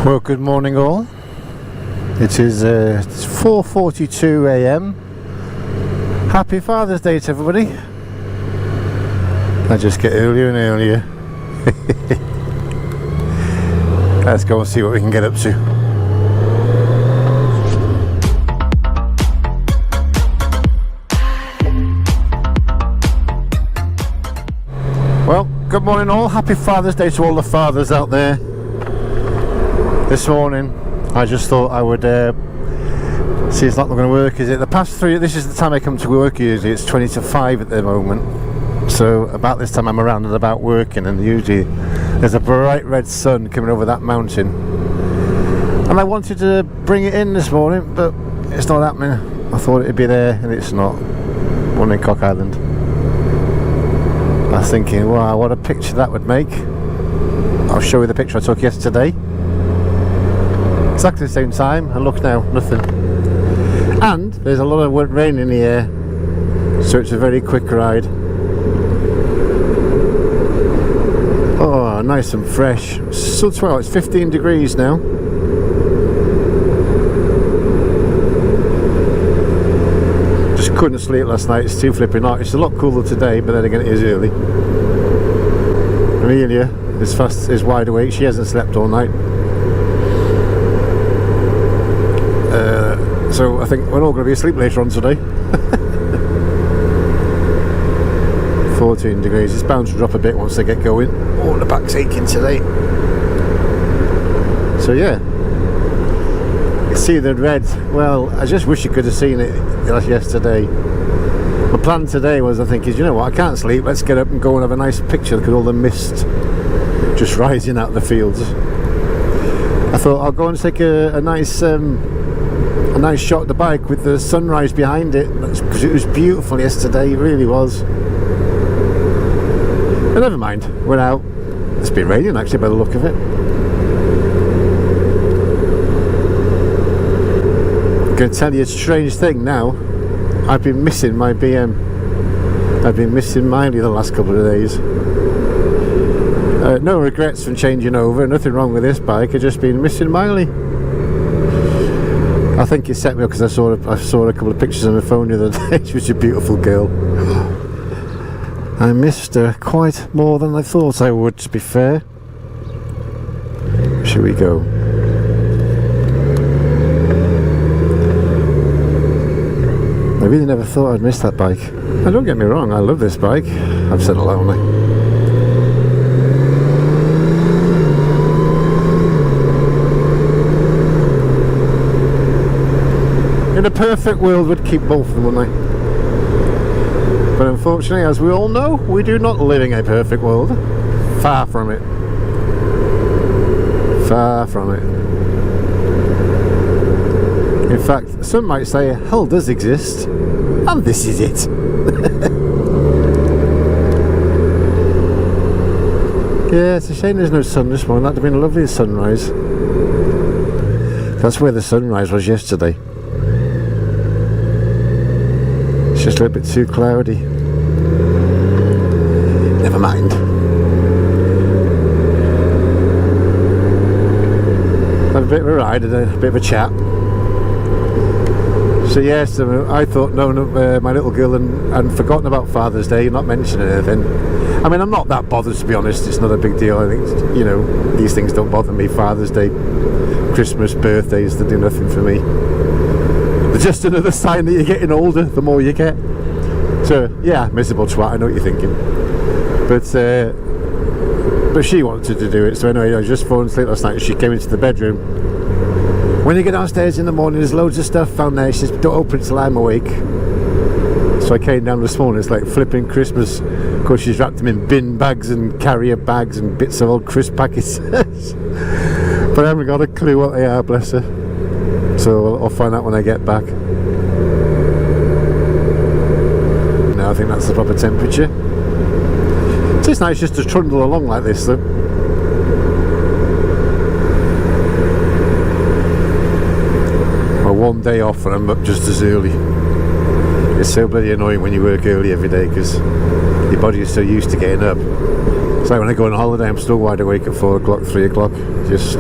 Well, good morning all. It is it's 4:42 a.m. Happy Father's Day to everybody. I just get earlier and earlier. Let's go and see what we can get up to. Well, good morning all. Happy Father's Day to all the fathers out there. This morning I just thought I would see it's not going to work, is it? The past three, this is the time I come to work usually. It's 20 to 5 at the moment, so about this time I'm around and about working, and usually there's a bright red sun coming over that mountain, and I wanted to bring it in this morning, but it's not happening. I thought it'd be there and it's not. One in Cock Island. I was thinking, wow, what a picture that would make. I'll show you the picture I took yesterday. Exactly the same time, and look now, nothing. And there's a lot of rain in the air, so it's a very quick ride. Oh, nice and fresh. So well, it's 15 degrees now. Just couldn't sleep last night, it's too flipping hot. It's a lot cooler today, but then again it is early. Amelia is wide awake, she hasn't slept all night. So I think we're all going to be asleep later on today. 14 degrees, it's bound to drop a bit once they get going. Oh, the back's aching today. So yeah, you see the red. Well, I just wish you could have seen it yesterday. My plan today was, I think, you know what, I can't sleep, let's get up and go and have a nice picture. Look at all the mist just rising out of the fields. I thought I'll go and take a nice shot of the bike with the sunrise behind it, because it was beautiful yesterday, it really was. But never mind, we're out. It's been raining actually by the look of it. I'm going to tell you a strange thing now. I've been missing my BM. I've been missing Miley the last couple of days. No regrets from changing over, nothing wrong with this bike, I've just been missing Miley. I think it set me up because I saw a couple of pictures on my phone the other day. She was a beautiful girl. I missed her quite more than I thought I would, to be fair. Shall we go? I really never thought I'd miss that bike. Now, don't get me wrong, I love this bike. I've said it loudly. In a perfect world, we'd keep both of them, wouldn't they? But unfortunately, as we all know, we do not live in a perfect world. Far from it. Far from it. In fact, some might say hell does exist, and this is it. Yeah, it's a shame there's no sun this morning. That'd have been a lovely sunrise. That's where the sunrise was yesterday. It's just a little bit too cloudy. Never mind. Had a bit of a ride and a bit of a chat. So yes, I thought my little girl hadn't forgotten about Father's Day, not mentioning anything. I mean, I'm not that bothered, to be honest. It's not a big deal. I think, you know, these things don't bother me. Father's Day, Christmas, birthdays, they do nothing for me. They're just another sign that you're getting older the more you get. So yeah, miserable twat, I know what you're thinking. But she wanted to do it, so anyway, I just fallen asleep last night and she came into the bedroom. When you get downstairs in the morning, there's loads of stuff found there. She says, don't open it till I'm awake. So I came down this morning, it's like flipping Christmas. Of course, she's wrapped them in bin bags and carrier bags and bits of old crisp packets. But I haven't got a clue what they are, bless her. So I'll find out when I get back. Now I think that's the proper temperature. It's nice just to trundle along like this though. Well, one day off and I'm up just as early. It's so bloody annoying when you work early every day because your body is so used to getting up. It's like when I go on holiday, I'm still wide awake at 4 o'clock, 3 o'clock. Just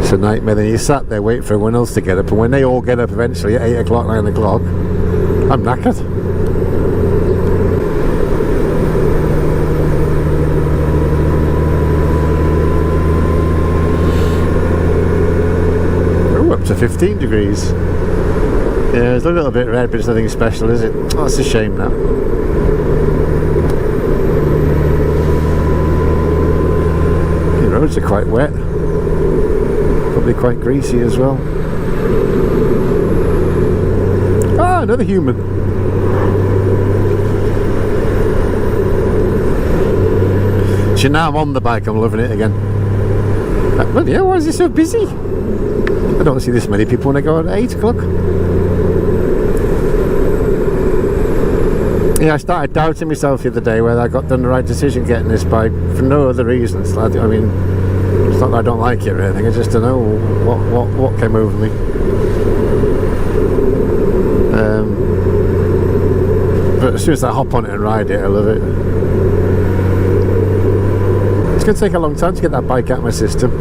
It's a nightmare. Then you sat there waiting for everyone else to get up, and when they all get up eventually at 8 o'clock, 9 o'clock, I'm knackered. Oh, up to 15 degrees. Yeah, it's a little bit red, but it's nothing special, is it? Oh, that's a shame now. The roads are quite wet. Probably quite greasy as well. Ah, another human. So now I'm on the bike, I'm loving it again. But yeah, why is it so busy? I don't see this many people when I go at 8 o'clock. Yeah, I started doubting myself the other day whether I got done the right decision getting this bike for no other reasons. I mean, it's not that I don't like it or anything, I just don't know what came over me. But as soon as I hop on it and ride it, I love it. It's going to take a long time to get that bike out of my system.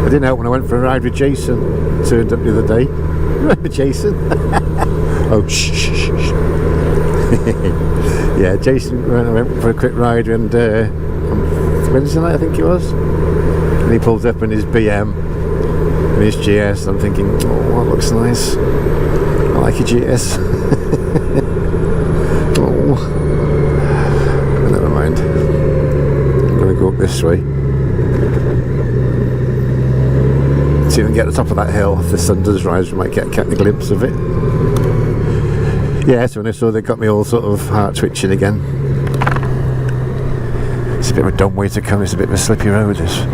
I didn't help when I went for a ride with Jason. Turned up the other day. Remember Jason? Oh, shh. Yeah, Jason, I went for a quick ride and Wednesday night I think it was, and he pulled up in his BM and his GS. I'm thinking, oh, that looks nice. I like a GS. Oh, never mind. I'm going to go up this way. See if we can get to the top of that hill. If the sun does rise, we might get a glimpse of it. Yeah, so when I saw they got me all sort of heart twitching again. It's a bit of a dumb way to come, it's a bit of a slippy road. There's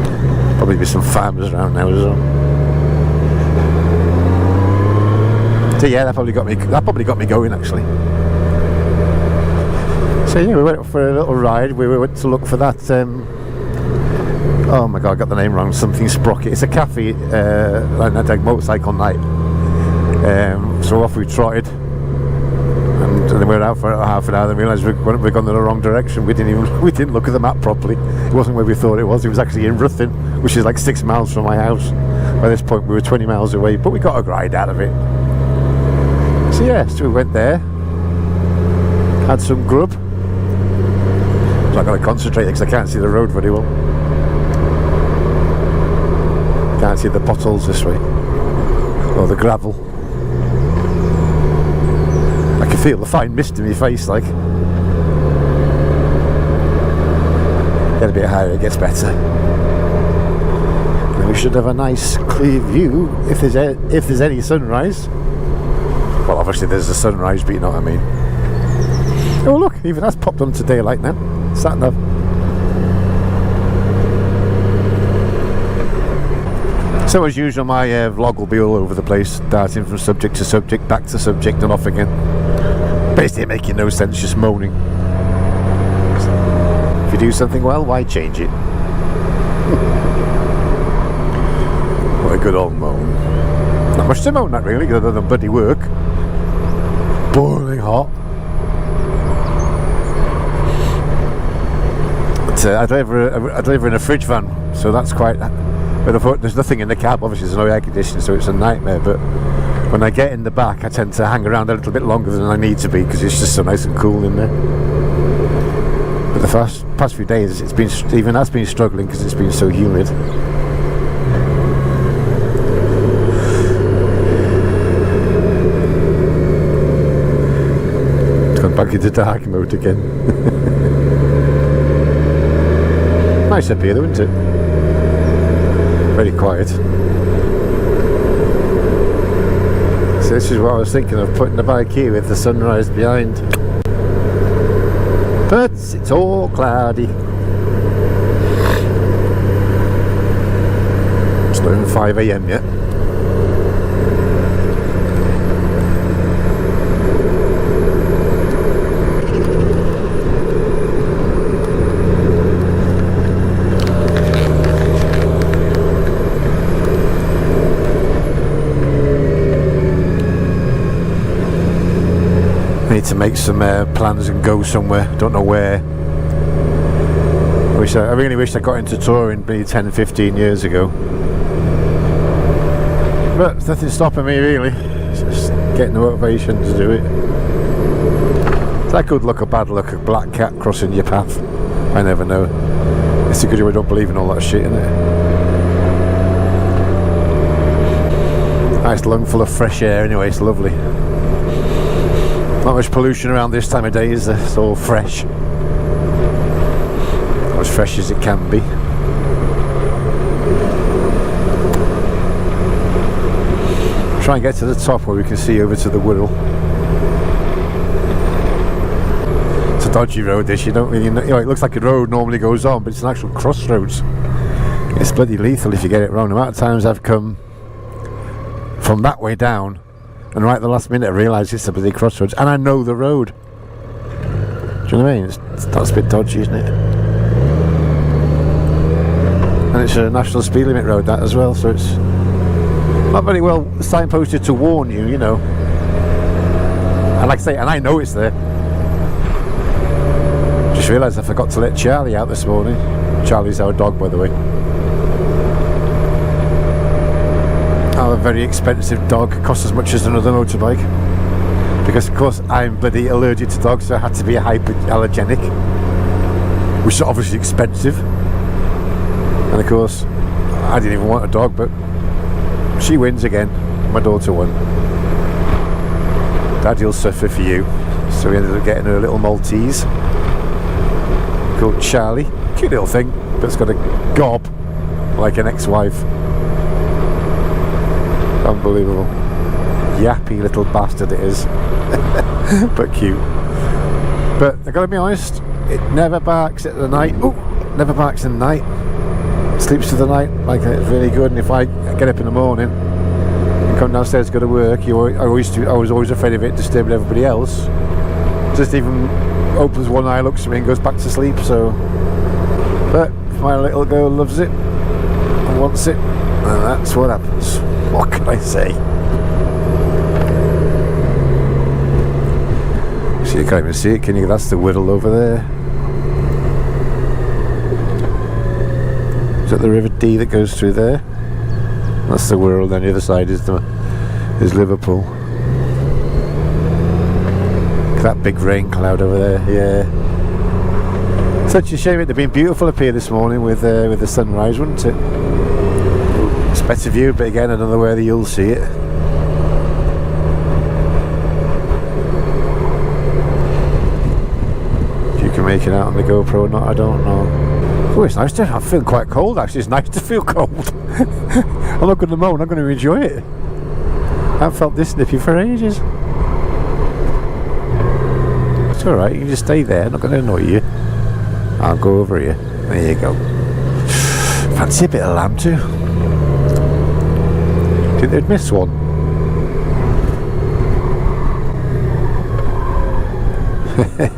probably be some farmers around now as well. So yeah, that probably got me going actually. So yeah, we went for a little ride. We went to look for that oh my god, I got the name wrong, something Sprocket. It's a cafe, like a motorcycle night. So off we trotted. And then we were out for half an hour and realised we'd gone in the wrong direction. We didn't look at the map properly. It wasn't where we thought it was. It was actually in Ruthin, which is like 6 miles from my house. By this point we were 20 miles away, but we got a ride out of it. So yeah, so we went there, had some grub. So I've got to concentrate because I can't see the road very well. Can't see the potholes this way, or the gravel. I can feel the fine mist in my face, like. Get a bit higher, it gets better. And we should have a nice clear view if there's any sunrise. Well, obviously there's a sunrise, but you know what I mean. Oh look, even that's popped onto daylight now. Sat nav. So as usual, my vlog will be all over the place, darting from subject to subject, back to subject and off again. Basically making no sense, just moaning. If you do something well, why change it? What a good old moan. Not much to moan that really, other than bloody work. Boiling hot. But I drive in a fridge van, so that's quite. But I thought there's nothing in the cab. Obviously, there's no air conditioning, so it's a nightmare. But when I get in the back, I tend to hang around a little bit longer than I need to be because it's just so nice and cool in there. But the past few days, it's been struggling because it's been so humid. Gone back into dark mode again. Nice up here though, isn't it? Very quiet. So this is what I was thinking of, putting the bike here with the sunrise behind. But it's all cloudy. It's not even 5 AM yet. I need to make some plans and go somewhere. Don't know where. I really wish I got into touring maybe 10-15 years ago. But there's nothing stopping me really. Just getting the motivation to do it. Is that good luck or bad luck? A black cat crossing your path? I never know. It's a good we don't believe in all that shit, isn't it? Nice lung full of fresh air anyway, it's lovely. Not much pollution around this time of day, is there? It's all fresh. As fresh as it can be. Try and get to the top where we can see over to the Wirral. It's a dodgy road this, you don't really know, it looks like a road normally goes on, but it's an actual crossroads. It's bloody lethal if you get it wrong. The amount of times I've come from that way down and right at the last minute I realise it's a bloody crossroads and I know the road. Do you know what I mean? That's a bit dodgy, isn't it? And it's a national speed limit road that as well, so it's not very well signposted to warn you, you know. And like I say, and I know it's there. Just realised I forgot to let Charlie out this morning. Charlie's our dog, by the way. Our very expensive dog, costs as much as another motorbike. Because of course I'm bloody allergic to dogs, so I had to be a hyperallergenic, which is obviously expensive. And of course, I didn't even want a dog, but she wins again. My daughter won. Daddy'll suffer for you. So we ended up getting her a little Maltese called Charlie. Cute little thing, but it's got a gob like an ex-wife. Unbelievable. Yappy little bastard it is. But cute. But I gotta be honest, it never barks at the night. Oh, never barks in the night. Sleeps through the night like it's really good. And if I get up in the morning and come downstairs to go to work, I was always afraid of it disturbing everybody else. Just even opens one eye, looks at me and goes back to sleep. So, but my little girl loves it and wants it, and that's what happens. What can I say? So you can't even see it, can you? That's the Wirral over there. Is that the River Dee that goes through there? That's the Wirral. Then the other side is Liverpool. That big rain cloud over there, yeah. Such a shame it'd have been beautiful up here this morning with the sunrise, wouldn't it? It's a better view, but again, I don't know whether you'll see it. If you can make it out on the GoPro or not, I don't know. Oh, it's nice to. I feel quite cold actually. It's nice to feel cold. I'm not going to moan. I'm going to enjoy it. I haven't felt this nippy for ages. It's all right. You can just stay there. I'm not going to annoy you. I'll go over here. There you go. Fancy a bit of lamb too. Think they'd miss one.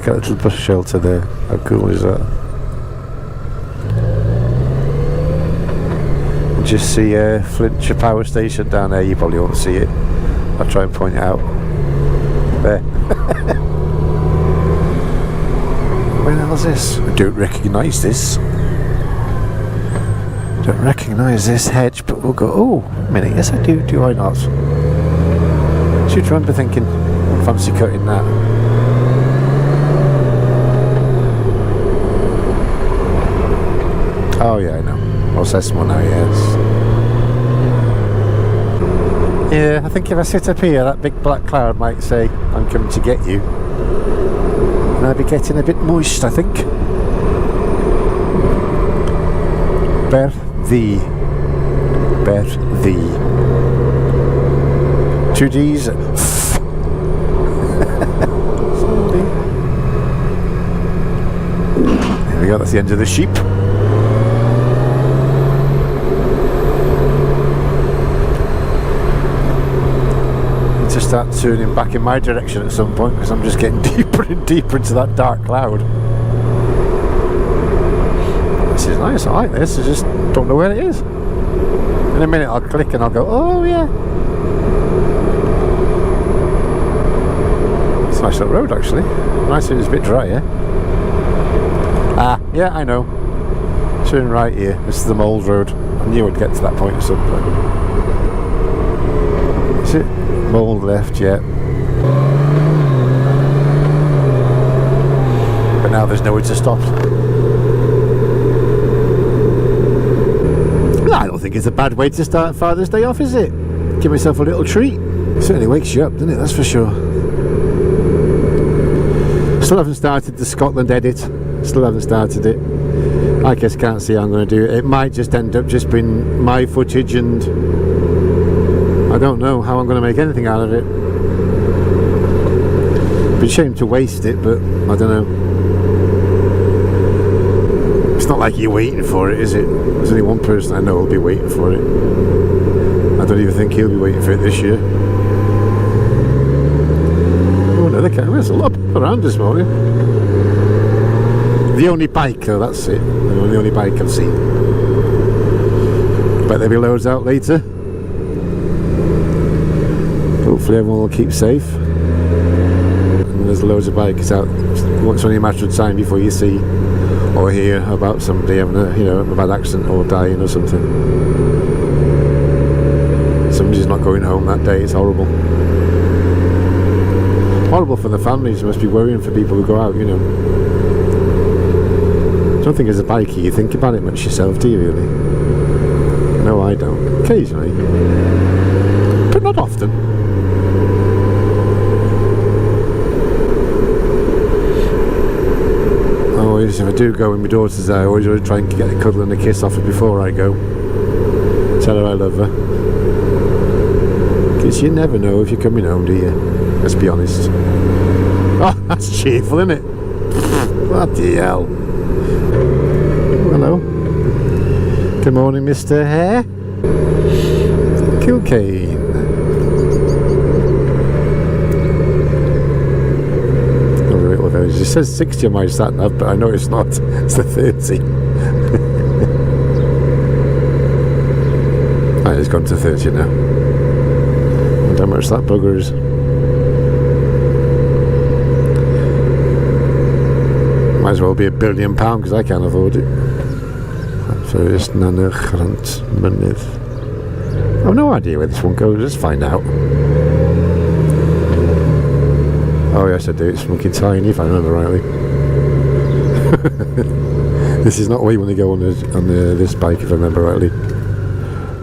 Got a little bus shelter there. How cool is that? Just see Flintshire Power Station down there. You probably won't see it. I'll try and point it out. There. Where the hell is this? I don't recognise this. Don't recognise this hedge, but we'll go. Oh, a minute. Yes, I do. Do I not? Should remember thinking, fancy cutting that. Oh yeah, I know. What's this one now? Yes. Yeah, I think if I sit up here, that big black cloud might say, "I'm coming to get you." And I'll be getting a bit moist, I think. Bear thee. 2 D's. There we go, that's the end of the sheep. To start turning back in my direction at some point, because I'm just getting deeper and deeper into that dark cloud. This is nice, I like this, I just don't know where it is. In a minute I'll click and I'll go, oh yeah. It's a nice little road actually. Nice, it's a bit dry, yeah? Ah, yeah, I know. Turn right here. This is the Mould Road. I knew I'd get to that point at some point. Is it? Mould left, yeah. But now there's nowhere to stop. I don't think it's a bad way to start Father's Day off, is it? Give myself a little treat. It certainly wakes you up, doesn't it? That's for sure. Still haven't started the Scotland edit. Still haven't started it. I guess can't see how I'm going to do it. It might just end up just being my footage, and I don't know how I'm going to make anything out of it. It'd be a shame to waste it, but I don't know. It's not like you're waiting for it, is it? There's only one person I know will be waiting for it. I don't even think he'll be waiting for it this year. Oh, another camera. There's a lot of people around this morning. The only bike, though, that's it. The only bike I've seen. Bet there'll be loads out later. Hopefully everyone will keep safe. And there's loads of bikes out. It's only a matter of time before you see or hear about somebody having a, a bad accident or dying or something. Somebody's not going home that day. It's horrible. Horrible for the families. Must be worrying for people who go out, I don't think as a bikie you think about it much yourself, do you really? No, I don't. Occasionally. But not often. Always, if I do go with my daughters, I always try and get a cuddle and a kiss off her before I go. Tell her I love her. Because you never know if you're coming home, do you? Let's be honest. Oh, that's cheerful, isn't it? Bloody hell. Hello. Good morning, Mr. Hare. Kilcane. It says 60 on my sat nav, but I know it's not. It's the 30. Right, it's gone to 30 now. I wonder how much that bugger is. Might as well be £1 billion because I can't afford it. First Nana Grant Mynydd. I've no idea where this one goes. Let's find out. Oh yes I do, it's fucking tiny if I remember rightly. This is not where you want to go on this bike if I remember rightly.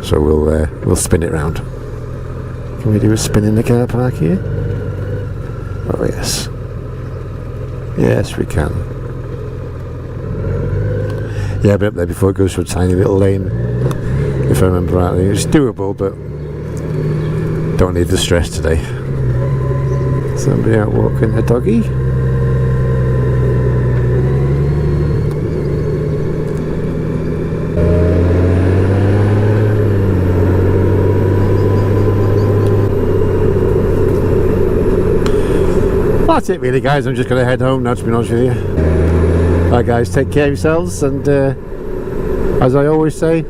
So we'll spin it round. Can we do a spin in the car park here? Oh yes. Yes we can. Yeah, but up there before it goes to a tiny little lane, if I remember rightly. It's doable, but don't need the stress today. Somebody out walking a doggy. That's it really, guys. I'm just going to head home now, to be honest with you. Right guys, take care of yourselves, and as I always say,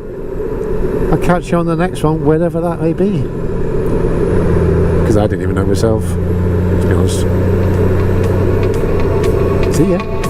I'll catch you on the next one, wherever that may be. Because I didn't even know myself. See ya.